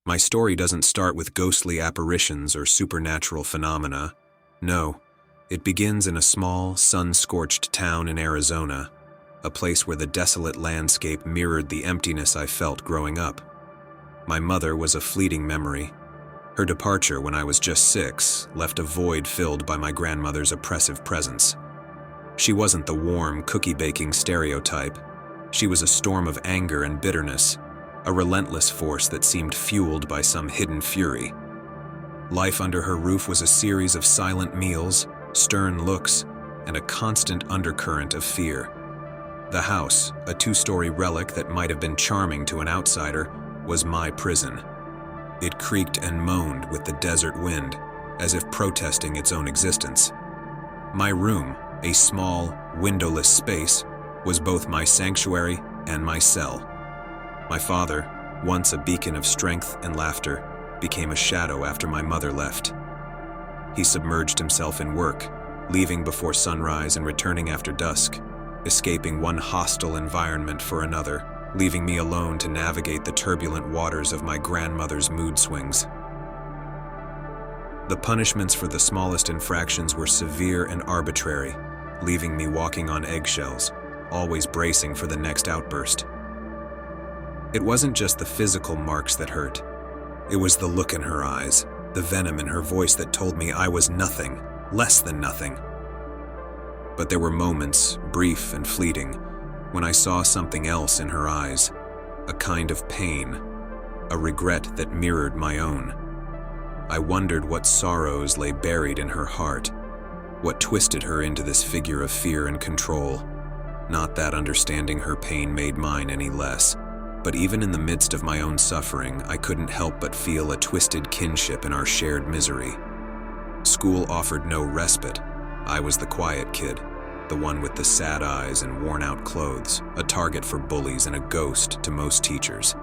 My story doesn't start with ghostly apparitions or supernatural phenomena. No, it begins in a small, sun-scorched town in Arizona, a place where the desolate landscape mirrored the emptiness I felt growing up. My mother was a fleeting memory. Her departure when I was just 6 left a void filled by my grandmother's oppressive presence. She wasn't the warm, cookie-baking stereotype. She was a storm of anger and bitterness, a relentless force that seemed fueled by some hidden fury. Life under her roof was a series of silent meals, stern looks, and a constant undercurrent of fear. The house, a 2-story relic that might have been charming to an outsider, was my prison. It creaked and moaned with the desert wind, as if protesting its own existence. My room, a small, windowless space, was both my sanctuary and my cell. My father, once a beacon of strength and laughter, became a shadow after my mother left. He submerged himself in work, leaving before sunrise and returning after dusk, escaping one hostile environment for another, leaving me alone to navigate the turbulent waters of my grandmother's mood swings. The punishments for the smallest infractions were severe and arbitrary, leaving me walking on eggshells, always bracing for the next outburst. It wasn't just the physical marks that hurt. It was the look in her eyes, the venom in her voice that told me I was nothing, less than nothing. But there were moments, brief and fleeting, when I saw something else in her eyes, a kind of pain, a regret that mirrored my own. I wondered what sorrows lay buried in her heart, what twisted her into this figure of fear and control. Not that understanding her pain made mine any less, but even in the midst of my own suffering, I couldn't help but feel a twisted kinship in our shared misery. School offered no respite. I was the quiet kid, the one with the sad eyes and worn-out clothes, a target for bullies and a ghost to most teachers.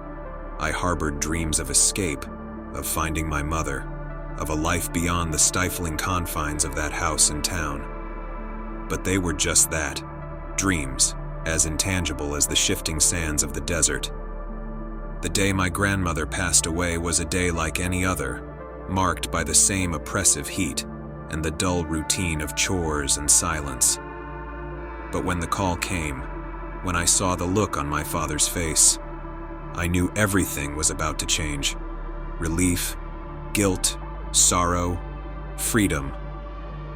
I harbored dreams of escape, of finding my mother, of a life beyond the stifling confines of that house in town. But they were just that, dreams, as intangible as the shifting sands of the desert. The day my grandmother passed away was a day like any other, marked by the same oppressive heat and the dull routine of chores and silence. But when the call came, when I saw the look on my father's face, I knew everything was about to change. Relief, guilt, sorrow, freedom.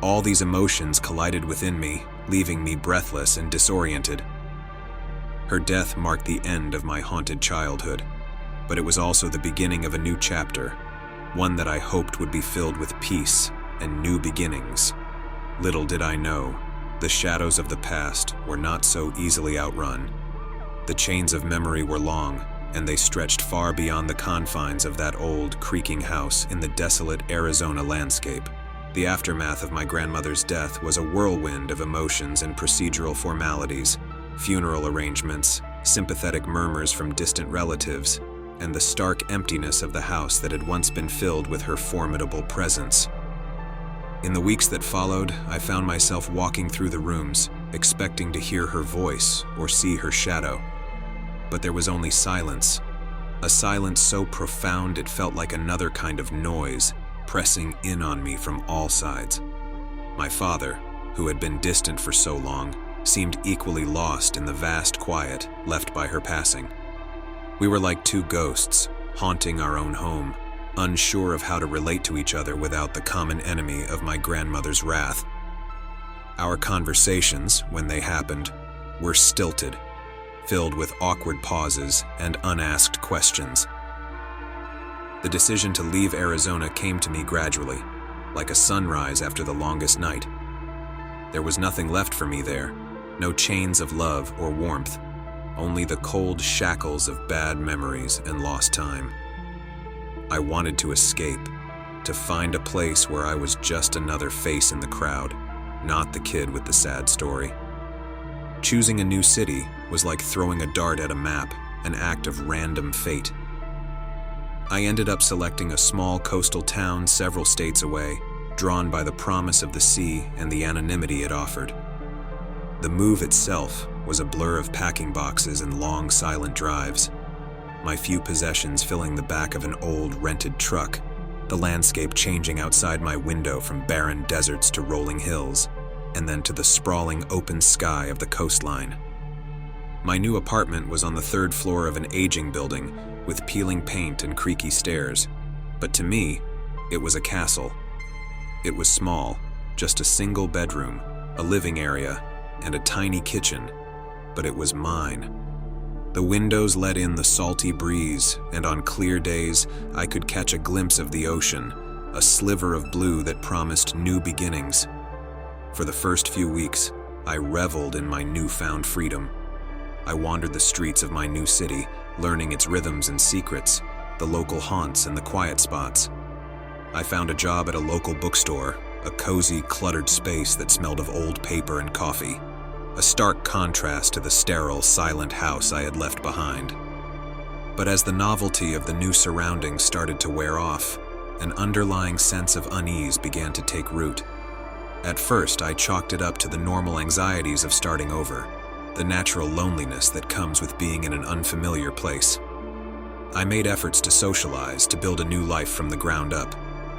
All these emotions collided within me, leaving me breathless and disoriented. Her death marked the end of my haunted childhood, but it was also the beginning of a new chapter, one that I hoped would be filled with peace and new beginnings. Little did I know, the shadows of the past were not so easily outrun. The chains of memory were long, and they stretched far beyond the confines of that old, creaking house in the desolate Arizona landscape. The aftermath of my grandmother's death was a whirlwind of emotions and procedural formalities, funeral arrangements, sympathetic murmurs from distant relatives, and the stark emptiness of the house that had once been filled with her formidable presence. In the weeks that followed, I found myself walking through the rooms, expecting to hear her voice or see her shadow. But there was only silence, a silence so profound it felt like another kind of noise, pressing in on me from all sides. My father, who had been distant for so long, seemed equally lost in the vast quiet left by her passing. We were like two ghosts, haunting our own home, unsure of how to relate to each other without the common enemy of my grandmother's wrath. Our conversations, when they happened, were stilted, filled with awkward pauses and unasked questions. The decision to leave Arizona came to me gradually, like a sunrise after the longest night. There was nothing left for me there, no chains of love or warmth, only the cold shackles of bad memories and lost time. I wanted to escape, to find a place where I was just another face in the crowd, not the kid with the sad story. Choosing a new city was like throwing a dart at a map, an act of random fate. I ended up selecting a small coastal town several states away, drawn by the promise of the sea and the anonymity it offered. The move itself was a blur of packing boxes and long, silent drives. my few possessions filling the back of an old rented truck, the landscape changing outside my window from barren deserts to rolling hills, and then to the sprawling open sky of the coastline. My new apartment was on the third floor of an aging building with peeling paint and creaky stairs, but to me, it was a castle. It was small, just a single bedroom, a living area, and a tiny kitchen, but it was mine. The windows let in the salty breeze, and on clear days, I could catch a glimpse of the ocean, a sliver of blue that promised new beginnings. For the first few weeks, I reveled in my newfound freedom. I wandered the streets of my new city, learning its rhythms and secrets, the local haunts and the quiet spots. I found a job at a local bookstore, a cozy, cluttered space that smelled of old paper and coffee, a stark contrast to the sterile, silent house I had left behind. But as the novelty of the new surroundings started to wear off, an underlying sense of unease began to take root. At first, I chalked it up to the normal anxieties of starting over, the natural loneliness that comes with being in an unfamiliar place. I made efforts to socialize, to build a new life from the ground up,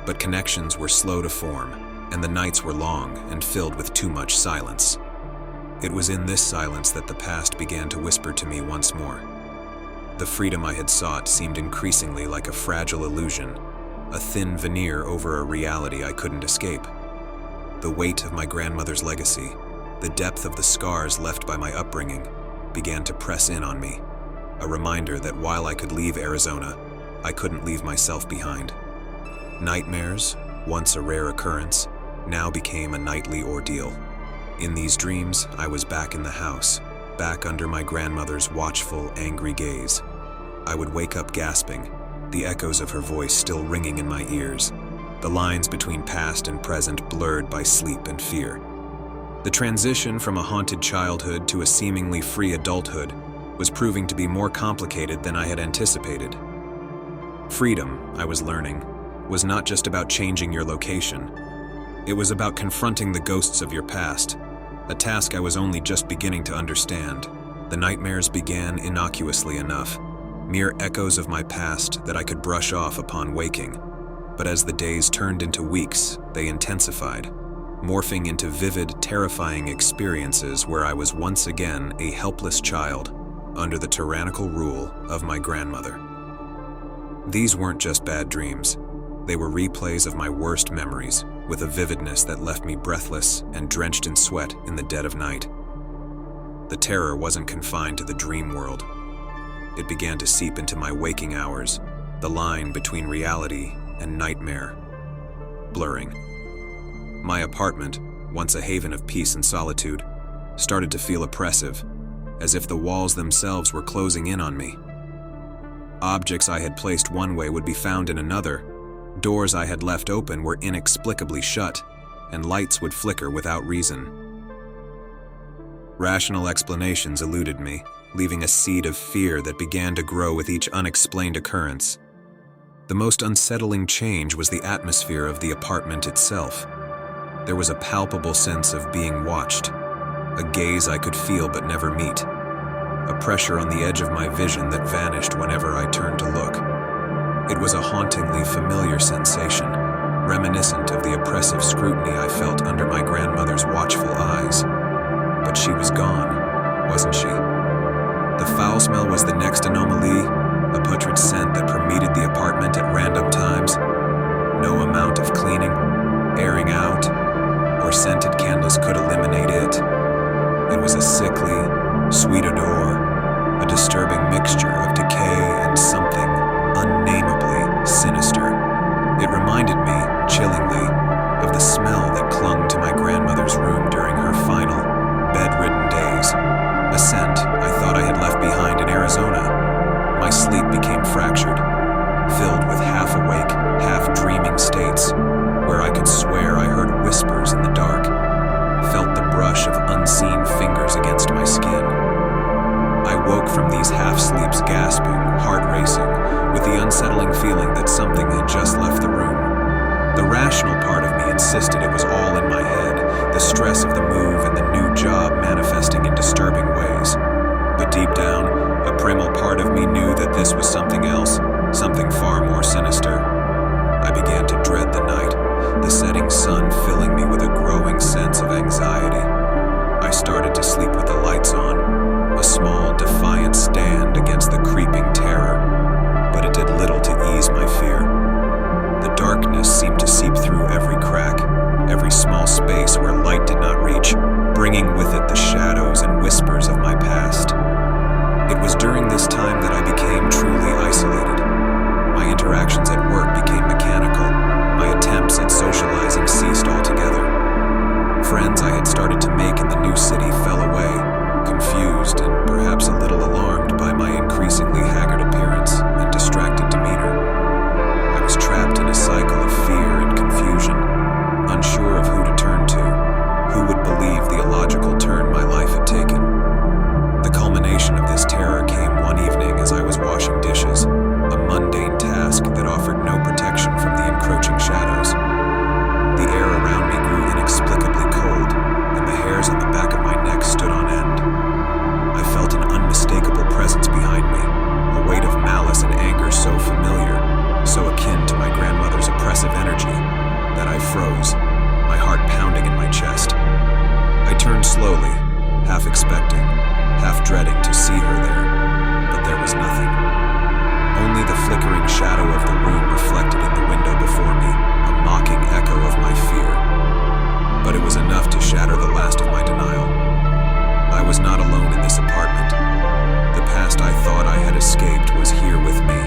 but connections were slow to form, and the nights were long and filled with too much silence. It was in this silence that the past began to whisper to me once more. The freedom I had sought seemed increasingly like a fragile illusion, a thin veneer over a reality I couldn't escape. The weight of my grandmother's legacy, the depth of the scars left by my upbringing, began to press in on me, a reminder that while I could leave Arizona, I couldn't leave myself behind. Nightmares, once a rare occurrence, now became a nightly ordeal. In these dreams, I was back in the house, back under my grandmother's watchful, angry gaze. I would wake up gasping, the echoes of her voice still ringing in my ears, the lines between past and present blurred by sleep and fear. The transition from a haunted childhood to a seemingly free adulthood was proving to be more complicated than I had anticipated. Freedom, I was learning, was not just about changing your location. It was about confronting the ghosts of your past, a task I was only just beginning to understand. The nightmares began innocuously enough, mere echoes of my past that I could brush off upon waking. But as the days turned into weeks, they intensified, morphing into vivid, terrifying experiences where I was once again a helpless child under the tyrannical rule of my grandmother. These weren't just bad dreams. They were replays of my worst memories, with a vividness that left me breathless and drenched in sweat in the dead of night. The terror wasn't confined to the dream world. It began to seep into my waking hours, the line between reality and nightmare blurring. My apartment, once a haven of peace and solitude, started to feel oppressive, as if the walls themselves were closing in on me. Objects I had placed one way would be found in another. Doors I had left open were inexplicably shut, and lights would flicker without reason. Rational explanations eluded me, leaving a seed of fear that began to grow with each unexplained occurrence. The most unsettling change was the atmosphere of the apartment itself. There was a palpable sense of being watched, a gaze I could feel but never meet, a pressure on the edge of my vision that vanished whenever I turned to look. It was a hauntingly familiar sensation, reminiscent of the oppressive scrutiny I felt under my grandmother's watchful eyes. But she was gone, wasn't she? The foul smell was the next anomaly, a putrid scent that permeated the apartment at random times. No amount of cleaning, airing out, or scented candles could eliminate it. It was a sickly, sweet odor, a disturbing mixture of decay and something unnamably sinister. It reminded me, chillingly, of the smell that clung to my grandmother's room during her final, bedridden days, a scent I thought I had left behind in Arizona. My sleep became fractured, filled with half-awake, half-dreaming states, where I could swear I heard whispers in the dark, felt the brush of unseen fingers against my skin. I woke from these half-sleeps gasping, heart racing, with the unsettling feeling that something had just left the room. The rational part of me insisted it was all in my head, the stress of the move and the new job manifesting in disturbing ways. But deep down, a primal part of me knew that this was something else, something far more sinister. I began to dread the night, the setting sun filling me with a growing sense of anxiety. I started to sleep with the lights on, a small, defiant stand against the creeping terror, but it did little to ease my fear. The darkness seemed to seep through every crack, every small space where light did not reach, bringing with it the shadows and whispers of my past. It was during this time that I became truly isolated. My interactions at work became mechanical. My attempts at socializing ceased altogether. Friends I had started to make in the new city fell away, confused and perhaps a little alarmed by my increasingly haggard appearance and distracted demeanor. I was trapped in a cycle of fear and confusion, unsure of who to turn to, who would believe the illogical turn my life had taken. The culmination of this terror came one evening as I was washing dishes, a mundane task that offered no protection from the encroaching shadows. The air around me grew inexplicably cold, and the hairs on the back of my neck stood on end. I felt an unmistakable presence behind me, a weight of malice and anger so familiar, so akin to my grandmother's oppressive energy, that I froze, my heart pounding in my chest. I turned slowly, half expecting, half dreading to see her there, but there was nothing. Only the flickering shadow of the room reflected in the window before me, a mocking echo of my fear. But it was enough to shatter the last of my denial. I was not alone in this apartment. The past I thought I had escaped was here with me,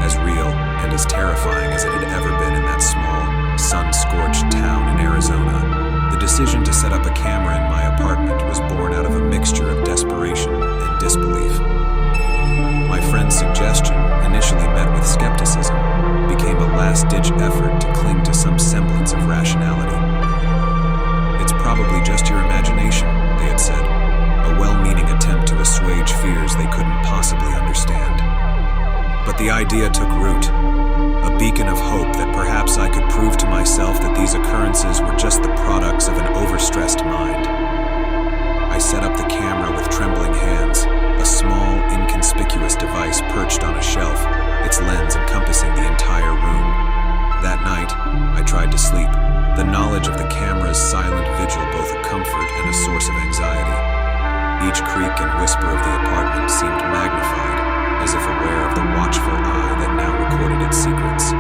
as real and as terrifying as it had ever been in that small, sun-scorched town in Arizona. The decision to set up a camera in my apartment was born out of a mixture of desperation and disbelief. My friend's suggestion, initially met with skepticism, became a last-ditch effort to cling to some semblance of rationality. "It's probably just your imagination," they had said, a well-meaning attempt to assuage fears they couldn't possibly understand. But the idea took root, a beacon of hope that perhaps I could prove to myself that these occurrences were just the products of an overstressed mind. I set up the camera with trembling hands, a small, inconspicuous device perched on a shelf, its lens encompassing the entire room. That night, I tried to sleep, the knowledge of the camera's silent vigil both a comfort and a source of anxiety. Each creak and whisper of the apartment seemed magnified, as if aware of the watchful eye that now recorded its secrets.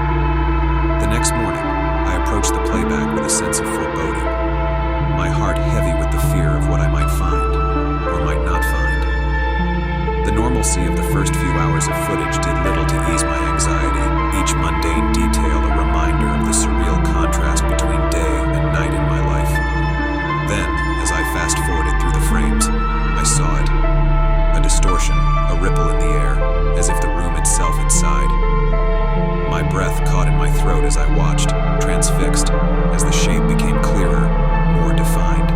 The next morning, I approached the playback with a sense of foreboding, my heart heavy with the fear of what I might find, or might not find. The normalcy of the first few hours of footage did little to ease my anxiety, each mundane detail a reminder of the surreal contrast between day and night in my life. Then, as I fast-forwarded through the frames, I saw it. A distortion, a ripple in the air, as if the room itself had sighed. My breath caught in my throat as I watched, transfixed, as the shape became clearer, more defined.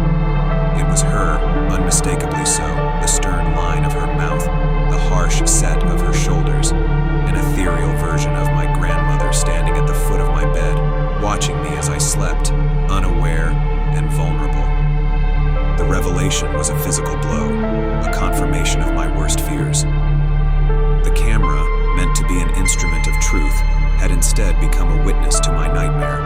It was her, unmistakably so, the stern line of her mouth, the harsh set of her shoulders, an ethereal version of my grandmother standing at the foot of my bed, watching me as I slept, unaware and vulnerable. The revelation was a physical blow, a confirmation of my worst fears. The camera, meant to be an instrument of truth, had instead become a witness to my nightmare.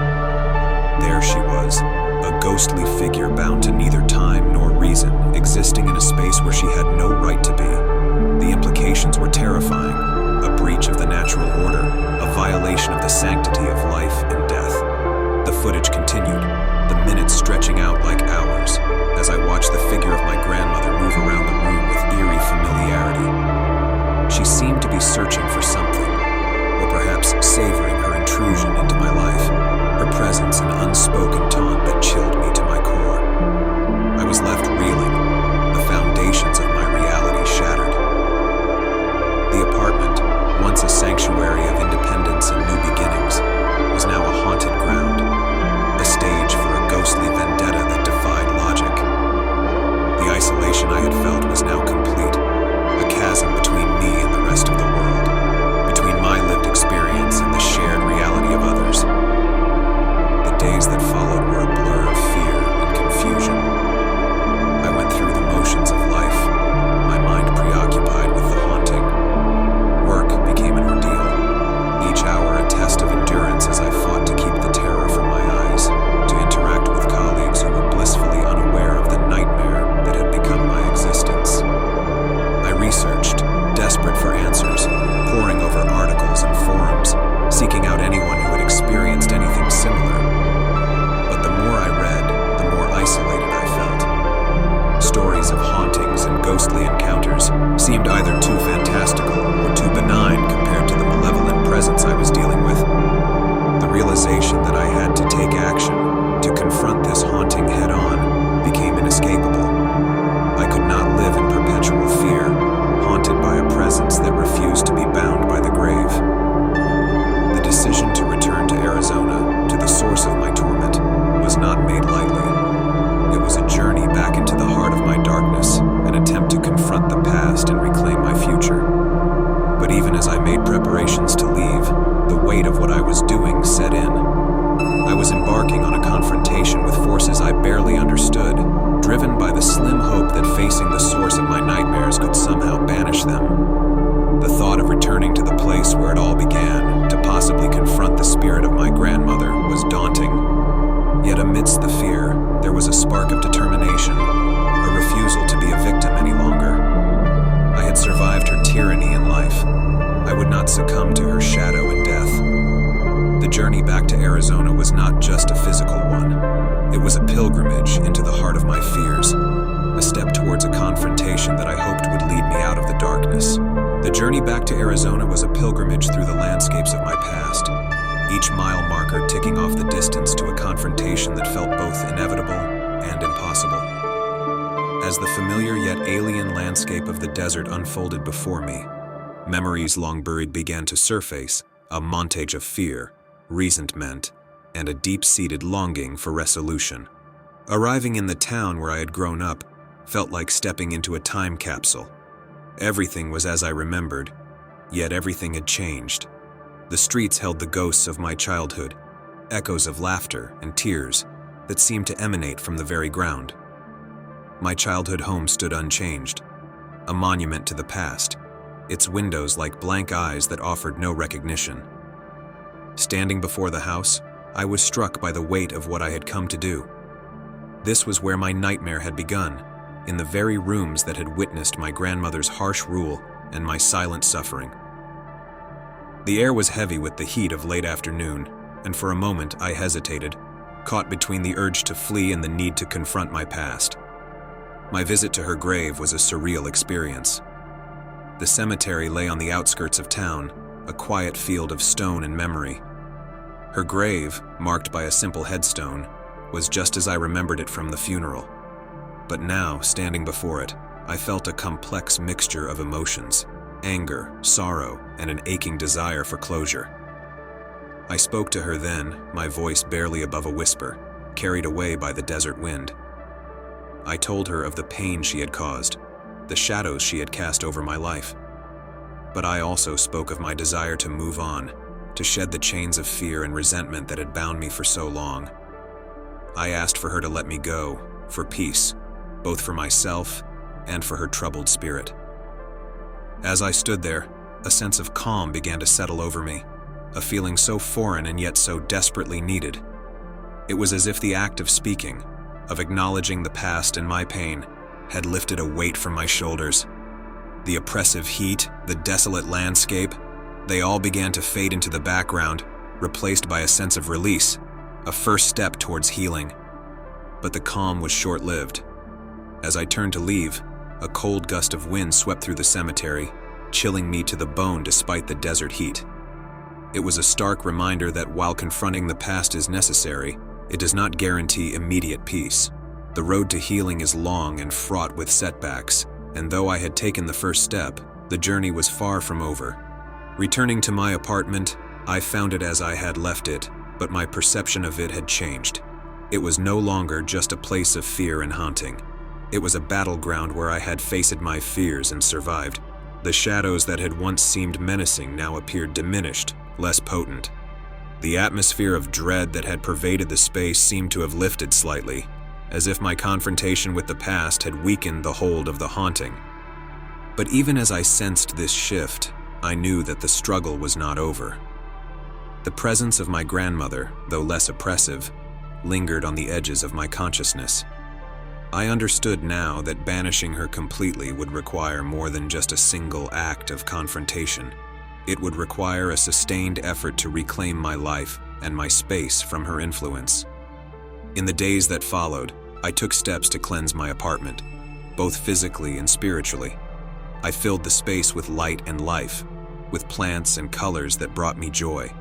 There she was, a ghostly figure bound to neither time nor reason, existing in a space where she had no right to be. The implications were terrifying, a breach of the natural order, a violation of the sanctity of life and death. The footage continued, the minutes stretching out like hours, as I watched the figure of my grandmother move around the room with eerie familiarity. She seemed to be searching for something, or perhaps savoring her intrusion into my life, her presence an unspoken taunt that chilled me to my core. I was left reeling, the foundations of my reality shattered. The apartment, once a sanctuary of independence and new beginnings, was now a haunted ground, a stage for a ghostly vendetta that defied logic. The isolation I had felt was now complete, a chasm between me and the rest of the world, between my lived experience and the shared reality of others. The days that followed source of my torment was not made lightly. It was a journey back into the heart of my darkness, an attempt to confront the past and reclaim my future. But even as I made preparations to leave, the weight of what I was doing set in. I was embarking on a confrontation with forces I barely understood, driven by the slim hope that facing the source of my nightmares could somehow banish them. The thought of returning to the place where it all began, to possibly confront the spirit of my grandmother, was daunting. Yet amidst the fear, there was a spark of determination, a refusal to be a victim any longer. I had survived her tyranny in life. I would not succumb to her shadow in death. The journey back to Arizona was not just a physical one. It was a pilgrimage into the heart of my fears, a step towards a confrontation that I hoped would lead me out of the darkness. The journey back to Arizona was a pilgrimage through the landscapes of my past, each mile marker ticking off the distance to a confrontation that felt both inevitable and impossible. As the familiar yet alien landscape of the desert unfolded before me, memories long buried began to surface, a montage of fear, resentment, and a deep-seated longing for resolution. Arriving in the town where I had grown up felt like stepping into a time capsule. Everything was as I remembered, yet everything had changed. The streets held the ghosts of my childhood, echoes of laughter and tears that seemed to emanate from the very ground. My childhood home stood unchanged, a monument to the past, its windows like blank eyes that offered no recognition. Standing before the house, I was struck by the weight of what I had come to do. This was where my nightmare had begun, in the very rooms that had witnessed my grandmother's harsh rule and my silent suffering. The air was heavy with the heat of late afternoon, and for a moment I hesitated, caught between the urge to flee and the need to confront my past. My visit to her grave was a surreal experience. The cemetery lay on the outskirts of town, a quiet field of stone and memory. Her grave, marked by a simple headstone, was just as I remembered it from the funeral. But now, standing before it, I felt a complex mixture of emotions: anger, sorrow, and an aching desire for closure. I spoke to her then, my voice barely above a whisper, carried away by the desert wind. I told her of the pain she had caused, the shadows she had cast over my life. But I also spoke of my desire to move on, to shed the chains of fear and resentment that had bound me for so long. I asked for her to let me go, for peace, both for myself and for her troubled spirit. As I stood there, a sense of calm began to settle over me, a feeling so foreign and yet so desperately needed. It was as if the act of speaking, of acknowledging the past and my pain, had lifted a weight from my shoulders. The oppressive heat, the desolate landscape, they all began to fade into the background, replaced by a sense of release, a first step towards healing. But the calm was short-lived. As I turned to leave, a cold gust of wind swept through the cemetery, chilling me to the bone despite the desert heat. It was a stark reminder that while confronting the past is necessary, it does not guarantee immediate peace. The road to healing is long and fraught with setbacks, and though I had taken the first step, the journey was far from over. Returning to my apartment, I found it as I had left it, but my perception of it had changed. It was no longer just a place of fear and haunting. It was a battleground where I had faced my fears and survived. The shadows that had once seemed menacing now appeared diminished, less potent. The atmosphere of dread that had pervaded the space seemed to have lifted slightly, as if my confrontation with the past had weakened the hold of the haunting. But even as I sensed this shift, I knew that the struggle was not over. The presence of my grandmother, though less oppressive, lingered on the edges of my consciousness. I understood now that banishing her completely would require more than just a single act of confrontation. It would require a sustained effort to reclaim my life and my space from her influence. In the days that followed, I took steps to cleanse my apartment, both physically and spiritually. I filled the space with light and life, with plants and colors that brought me joy.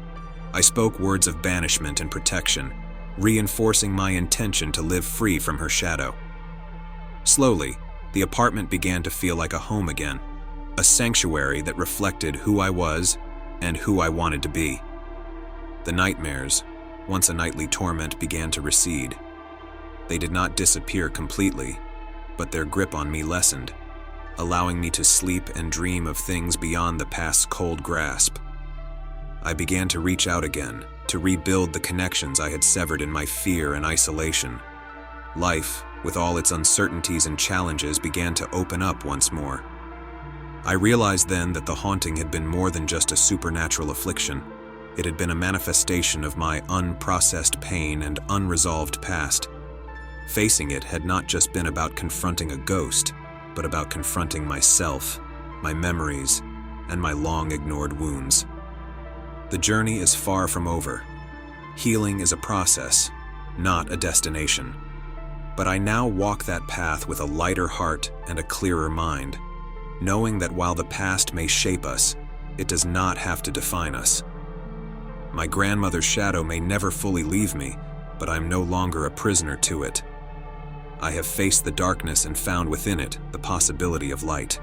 I spoke words of banishment and protection, reinforcing my intention to live free from her shadow. Slowly, the apartment began to feel like a home again, a sanctuary that reflected who I was and who I wanted to be. The nightmares, once a nightly torment began to recede. They did not disappear completely, but their grip on me lessened, allowing me to sleep and dream of things beyond the past's cold grasp. I began to reach out again, to rebuild the connections I had severed in my fear and isolation. Life, with all its uncertainties and challenges, began to open up once more. I realized then that the haunting had been more than just a supernatural affliction. It had been a manifestation of my unprocessed pain and unresolved past. Facing it had not just been about confronting a ghost, but about confronting myself, my memories, and my long-ignored wounds. The journey is far from over. Healing is a process, not a destination. But I now walk that path with a lighter heart and a clearer mind, knowing that while the past may shape us, it does not have to define us. My grandmother's shadow may never fully leave me, but I'm no longer a prisoner to it. I have faced the darkness and found within it the possibility of light.